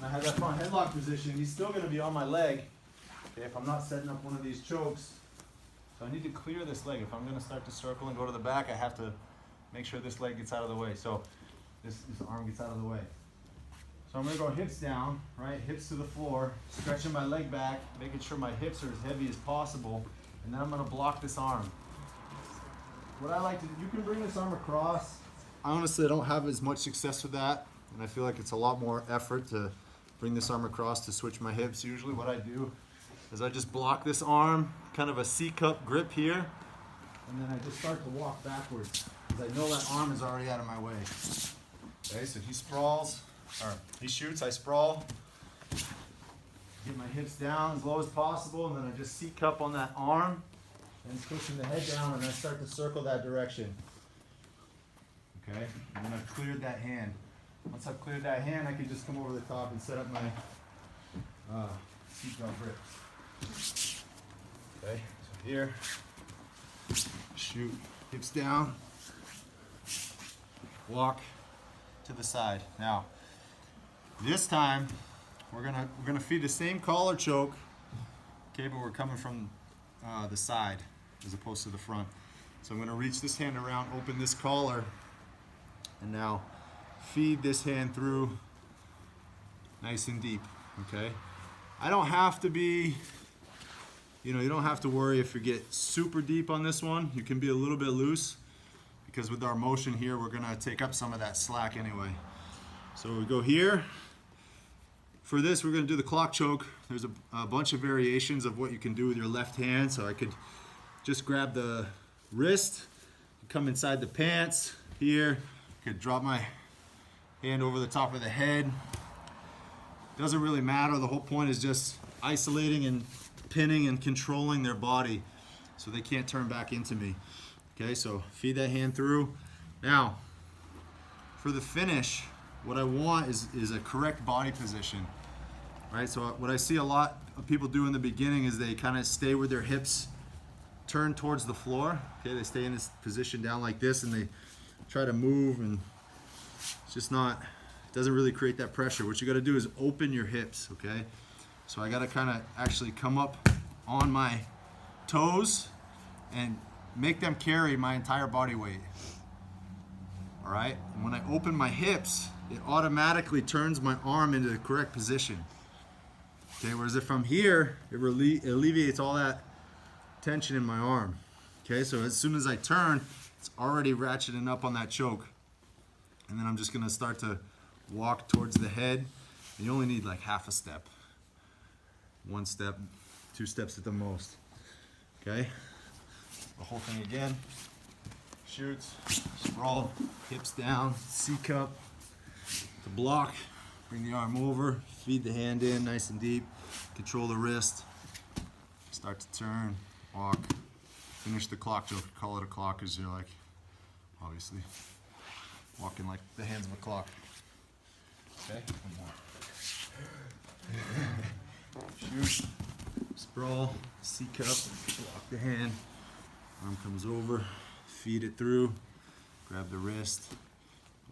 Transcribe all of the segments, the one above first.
and I have that front headlock position, he's still gonna be on my leg, okay, if I'm not setting up one of these chokes. So I need to clear this leg. If I'm gonna start to circle and go to the back, I have to make sure this leg gets out of the way. So this arm gets out of the way. So I'm gonna go hips down, right? Hips to the floor, stretching my leg back, making sure my hips are as heavy as possible, and then I'm gonna block this arm. What I like to do, you can bring this arm across. I honestly don't have as much success with that, and I feel like it's a lot more effort to bring this arm across to switch my hips. Usually what I do is I just block this arm, kind of a C-cup grip here, and then I just start to walk backwards, because I know that arm is already out of my way. Okay, so he sprawls, or he shoots, I sprawl, get my hips down as low as possible, and then I just C-cup on that arm, and pushing the head down, and I start to circle that direction. Okay, and then I've cleared that hand. Once I've cleared that hand, I can just come over the top and set up my seatbelt grip. Okay, so here, shoot, hips down, walk to the side. Now, this time we're gonna feed the same collar choke, okay, but we're coming from the side as opposed to the front. So I'm gonna reach this hand around, open this collar, and now feed this hand through nice and deep, okay? I don't have to be, you don't have to worry if you get super deep on this one. You can be a little bit loose, because with our motion here, we're gonna take up some of that slack anyway. So we go here. For this, we're gonna do the clock choke. There's a bunch of variations of what you can do with your left hand. So I could just grab the wrist, come inside the pants here, could drop my hand over the top of the head. Doesn't really matter. The whole point is just isolating and pinning and controlling their body so they can't turn back into me. Okay, so feed that hand through. Now, for the finish, what I want is a correct body position. Right, so what I see a lot of people do in the beginning is they kind of stay with their hips turned towards the floor. Okay, they stay in this position down like this, and they try to move, and it's just not, it doesn't really create that pressure. What you got to do is open your hips, okay? So I got to kind of actually come up on my toes and make them carry my entire body weight. All right? And when I open my hips, it automatically turns my arm into the correct position. Okay, whereas if I'm here, it alleviates all that tension in my arm. Okay, so as soon as I turn, it's already ratcheting up on that choke. And then I'm just gonna start to walk towards the head. And you only need like half a step. 1 step, 2 steps at the most. Okay, the whole thing again. Shoots, sprawl, hips down, C-cup, to block, bring the arm over, feed the hand in nice and deep, control the wrist, start to turn, walk, finish the clock choke. Call it a clock because you're like, obviously, walking like the hands of a clock. Okay, one more. Shoot, sprawl, C-cup, block the hand, arm comes over, feed it through, grab the wrist,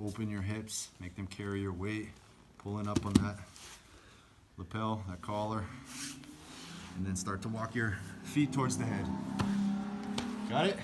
open your hips, make them carry your weight, pulling up on that lapel, that collar, and then start to walk your feet towards the head. Got it?